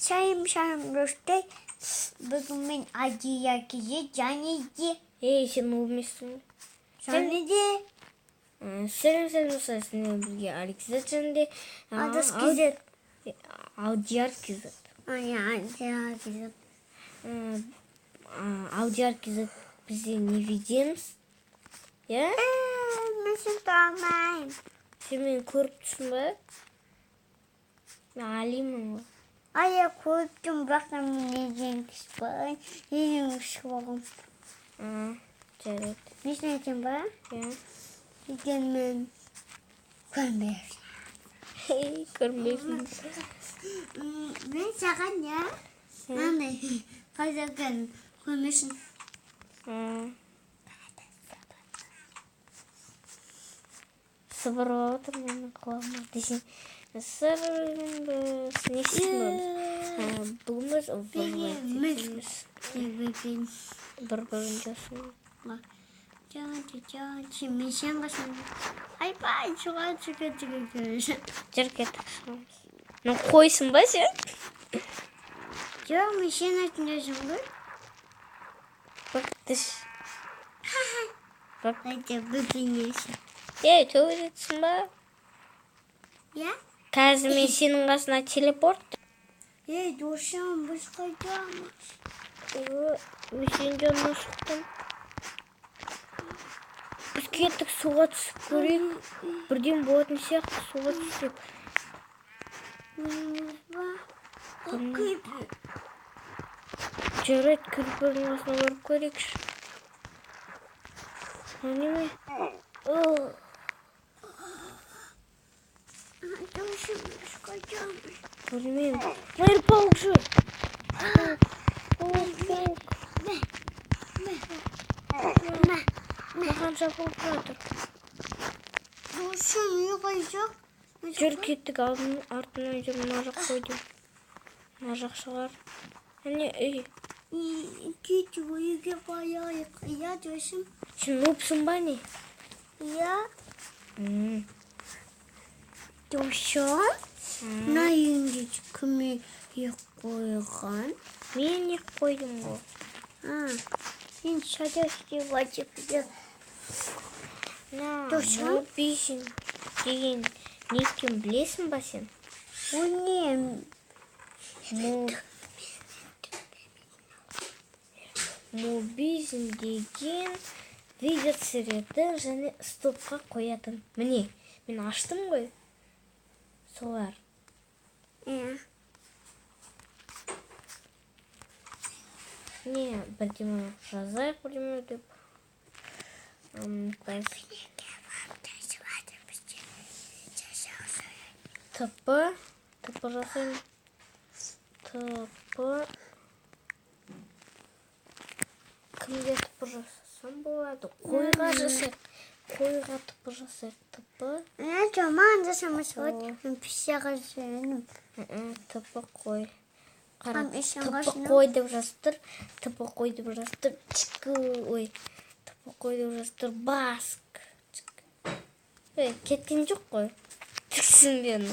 шайым рөштэй бүгін мен адия киже және де. Сен olmuşsun. Және де. Sen olsaysın bilgi Alex'e sen de. Adız kizet. Audiyar kizet. Adiyar kizet. Audiyar kizet bizi не видиміз. Ya? Мен сен тұрмайым. Sen beni көріп тұрсың ба? Мен алимын ғой. Ая көріптім, бірақ та мен неден кіспейін. Неден кішіп Жарайды. Мен айтайын ба? Ja. Егер мен көрмейсің. Көрмейсің. Мен саған я? Мынандай қазірген көрмейсің. Сыбырлап отыр менің құлағыма десең. Сырыңды снесің бүгін біз бір-бірін жасың. Мен сен қашан? Айбай, суға жүргізі. Жүргетіп шығамыз. Ну, қойсын ба сен? Жоқ, мен сен айтындасың ғой. Бақтыш. Қайда бүгінесің. Төбедетсің ба? Я? Қазір мен сенің қасына телепорт. Досым, біз қайдамыз. Сен жанына шықтым. Біз кеттік суға түсіп көрейік. Бірден болатын сияқты суға түсіп. Жарайды, кірпірдің қасына барып көрейікші. Неме? Досым, біз қайдамыз. Білмеймін. Мэр паук жүр. Маған жабылып жатыр. Досым, не қайдақ? Жүр кеттік артынан жүр, мына жақ қойдым. Мына жақ шығар. Әне, Кет үйге барайық. Я, досым. Сен нупсың ба не? Я. Досым? Мына үйінде кіме ек қойған? Мен ек қойдым ғой. Сен шадасты бачып. Досым? Бейсін деген не екен білесің ба сен? Ол не? Мобизм деген видео түсіретін және стопқа қоятын. Міне, мен аштым ғой. Солар. Не, бірдеме жазайық бірдеме деп. Тп жасайын. Кімге тп жасасам болады? Қойға жасайық. Қойға тп жасайық. Тп. Жаман жасамас болады. Мен пішеға жөнім. Тп қой. Қара, Тп қой деп жастыр. Тп қой деп жастыр. Ой. Тп қой деп жастыр. Баск. Кеткен жоқ қой. Тіксінген.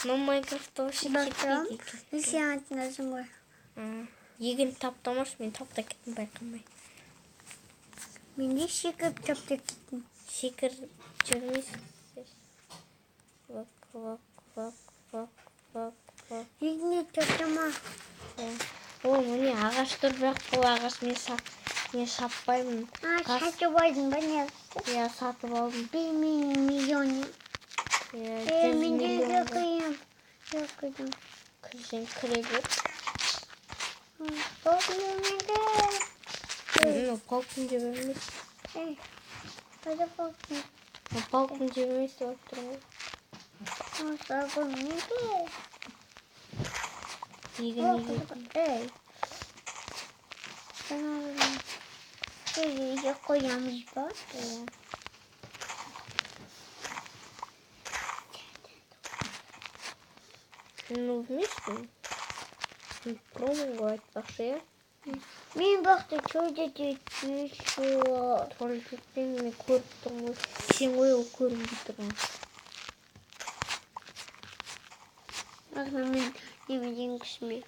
Но Майнкрафтта вообще кетпейді. Сен айтындасың ғой. Егін таптамаш, мен тапта кеттім байқамай. Менде секіріп тапта кеттім. Секіріп жүрмейсің. Вак. Егіне таптама. Ой, міне ағаш тұр, бірақ бұл ағаш мен сатпаймын. Сатып алдың ба не? Я сатып алдым. 1 миллион. Мен де қиым. Сен кіре бер. Палкын жеп емес. Қайда палкын? Палкын жеп емес деп айтып тұрмын. Егін. Үйге қоямыз ба? Ну, вместе. Пробовать айтпақшы, я? Мен бақты көрдеде түсі. Туалетпен мен көріп тұрмын. Сен ғой ол көрінбей тұрмын. Мен немеден кісіме.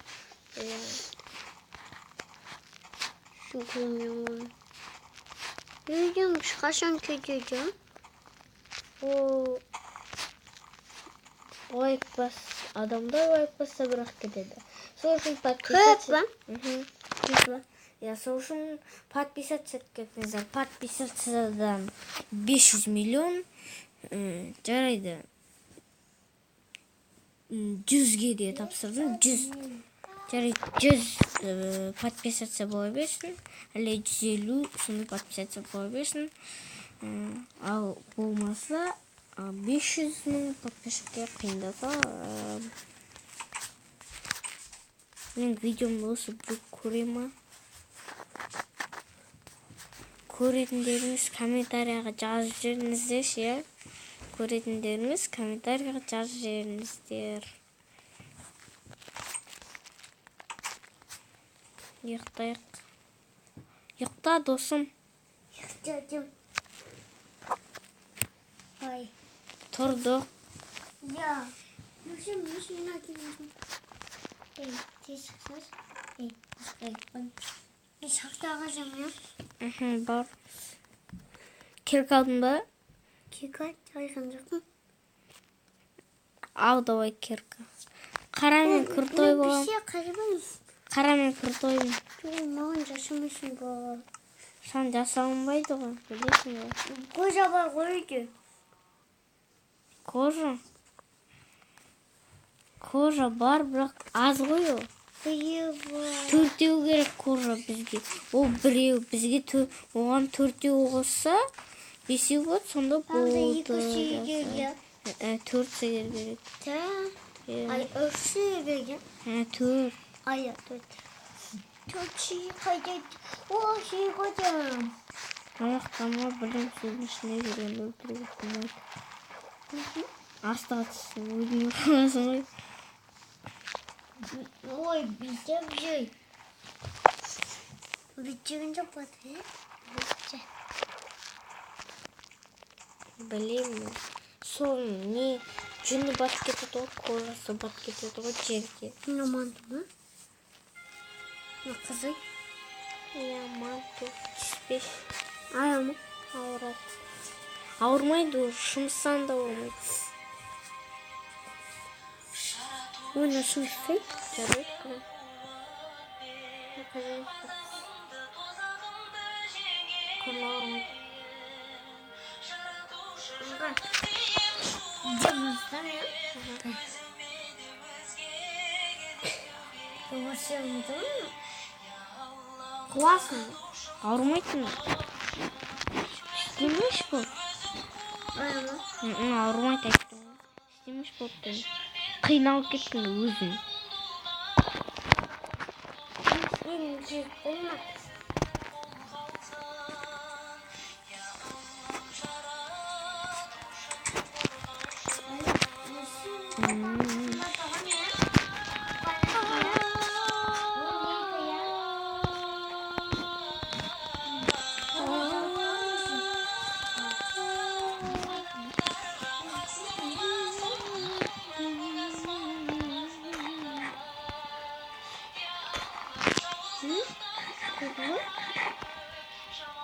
Şu koymuyorum. Yürüyormuş. Kaçan kötüydüm. O лайк бас адамдар лайк басса бірақ кетеді. Сол үшін сол үшін подписаться етіңіздер. Подписациядан 500 миллион жарайды. 100-ге де тапсырдым. 100 жарайды. 100 подписация бола берсін. Әлі 150 сондай подписация бола берсін. Ал болмаса 500 мың подписчикке қиындата. Мен видеомды осы бір көре ма? Көретіндеріңіз комментарияға жазып жіберіңіздерші, иә? Көретіндеріңіз комментарияға жазып жіберіңіздер. Ұйықтайық. Ұйықта, досым. Ұйықтадым. Ай. Тұрдық. Ya. Машина келеді. Тез шықсыз. Мен шақтаға жамын. Бар. Кирк алдың ба? Кирка алған жоқпын. Ал, давай кирка. Қара мен крутой болам. Бізге қарабайым. Қара мен крутойым. Маған жасамайсың бол. Сан жасалынбайды ғой, білесің ғой. Кожа бар қойды. Кожа бар, бірақ аз ғой ол. Төртеу керек кожа бізге. Ол біреу бізге оған төртеу қосса, бесеу болады, сонда болды. 4 сегер керек. Ай, 3 сегер керек. 4. Ай, 4. 4 сегер қайда? О, сегер қойдым. Аяқтама білім сөздің ішіне жүрген өлтіруге болмайды. Астыға түссін, өзіне қаласың ғой. Ой, бүйтіп жүр. Бүйтігін жоқ бады, е? Білемін. Сол не жүні батып кетеді ғой, кожасы батып кетеді ғой жерге. Манту ма? Қызы? Иә, манту түспеш. Ая ма? Ауырады. Ауырмайды, шымсан да ауырмайды. Оны шымсай? Жарайды, күн ауырмайды. Демонстар, я? Өсемді? Қуасың, ауырмайтын. Істемеш бұл. Ая ма? Ауырмайды айттың. Істемеш болып. Қиналып кеттің өзің. Менің жек болмады.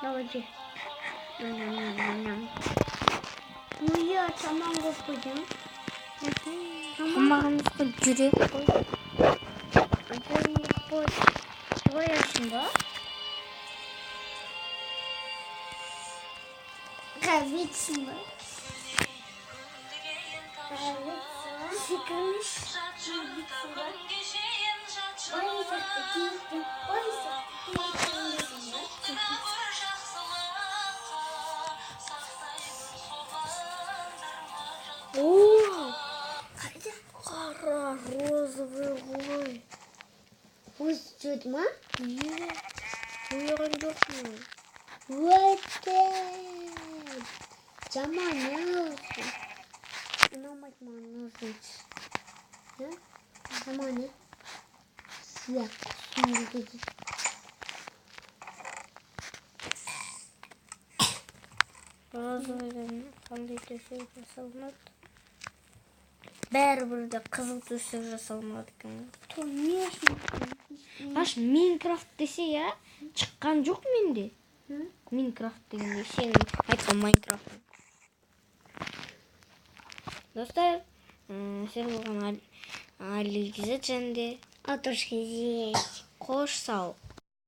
Давайте. Уя, тамам қойдым. Тамағымыз қой, жүрек қой. Жүрек қой. Қоясың ба? Қабетсің ба? Секірмеш. Қабетсің ба? Қара розовый ғой. Өз жүрді ма? Ойған жоқпын. Өткен. Жаман не olsun? Ұнамайды маған olsun. Жаман не? Сия. Şimdi dedi. Розовыйдан қандай төсек жасалынады? бәрібір де қызыл төсек жасалмады екен. То не Аш Minecraft десе я шыққан жоқ менде. Minecraft дегенде сен айтқан Minecraft. Достар, сен болған Алигизет және Атышки здесь. қош сау.